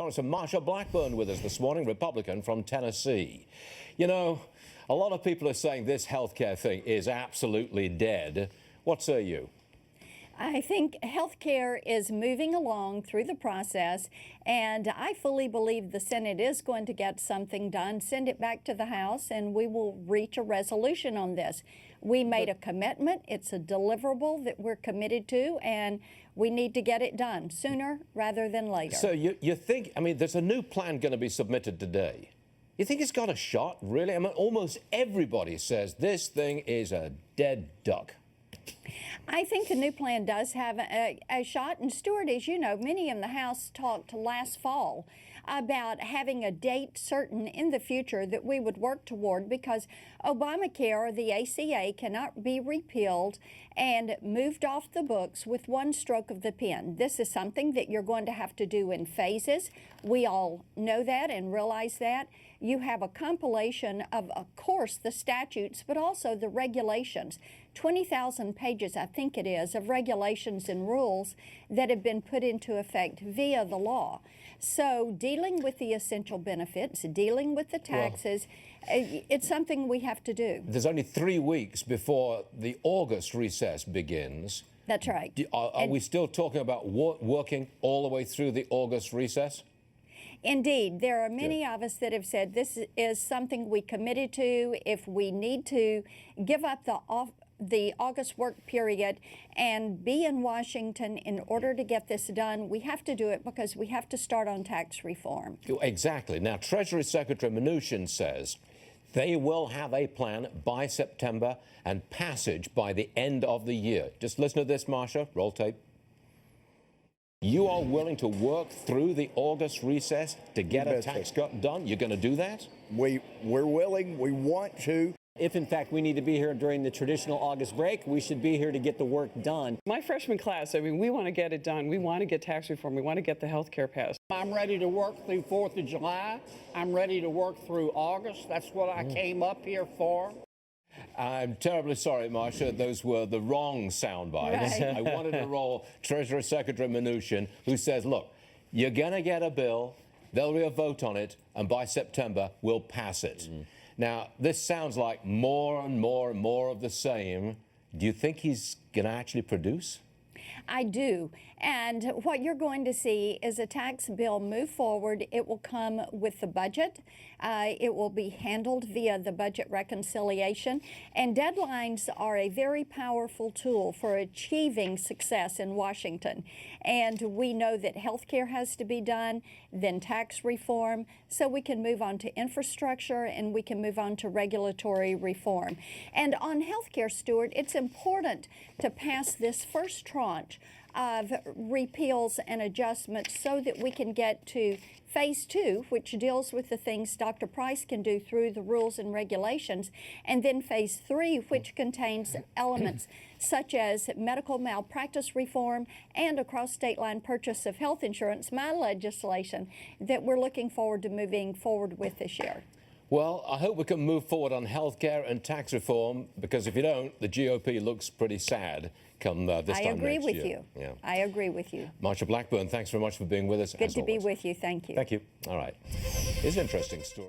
Congressman Marsha Blackburn with us this morning, Republican from Tennessee. You know, a lot of people are saying this healthcare thing is absolutely dead. What say you? I think healthcare is moving along through the process, and I fully believe the Senate is going to get something done, send it back to the House, and we will reach a resolution on this. We made a commitment. It's a deliverable that we're committed to, and we need to get it done sooner rather than later. So you think, I mean, there's a new plan going to be submitted today. You think it's got a shot, really? I mean, almost everybody says this thing is a dead duck. I think the new plan does have a shot. And Stuart, as you know, many in the House talked last fall about having a date certain in the future that we would work toward, because Obamacare, the ACA, cannot be repealed and moved off the books with one stroke of the pen. This is something that you're going to have to do in phases. We all know that and realize that. You have a compilation of course, the statutes, but also the regulations. 20,000 pages, I think it is, of regulations and rules that have been put into effect via the law. So dealing with the essential benefits, dealing with the taxes, it's something we have to do. There's only 3 weeks before the August recess begins. That's right. Are we still talking about working all the way through the August recess? Indeed, there are many of us that have said this is something we committed to. If we need to give up the August work period and be in Washington in order to get this done, we have to do it because we have to start on tax reform. Exactly. Now, Treasury Secretary Mnuchin says they will have a plan by September and passage by the end of the year. Just listen to this, Marsha. Roll tape. You are willing to work through the August recess to get a tax cut done? You're going to do that? We're willing. We want to. If, in fact, we need to be here during the traditional August break, we should be here to get the work done. My freshman class, I mean, we want to get it done. We want to get tax reform. We want to get the health care passed. I'm ready to work through 4th of July. I'm ready to work through August. That's what I came up here for. I'm terribly sorry, Marsha. Those were the wrong sound bites. Right. I wanted to roll Treasury Secretary Mnuchin, who says, look, you're going to get a bill, there'll be a vote on it, and by September, we'll pass it. Now, this sounds like more and more and more of the same. Do you think he's going to actually produce? I do. And what you're going to see is a tax bill move forward. It will come with the budget. It will be handled via the budget reconciliation. And deadlines are a very powerful tool for achieving success in Washington. And we know that health care has to be done, then tax reform, so we can move on to infrastructure and we can move on to regulatory reform. And on health care, Stuart, it's important to pass this first tranche of repeals and adjustments so that we can get to phase 2, which deals with the things Dr. Price can do through the rules and regulations, and then phase 3, which contains elements such as medical malpractice reform and across state line purchase of health insurance, my legislation that we're looking forward to moving forward with this year. Well, I hope we can move forward on health care and tax reform, because if you don't, the GOP looks pretty sad come this time next year. I agree with you. Yeah. I agree with you. Marsha Blackburn, thanks very much for being with us. Good to be with you. Thank you. Thank you. All right. It's an interesting story.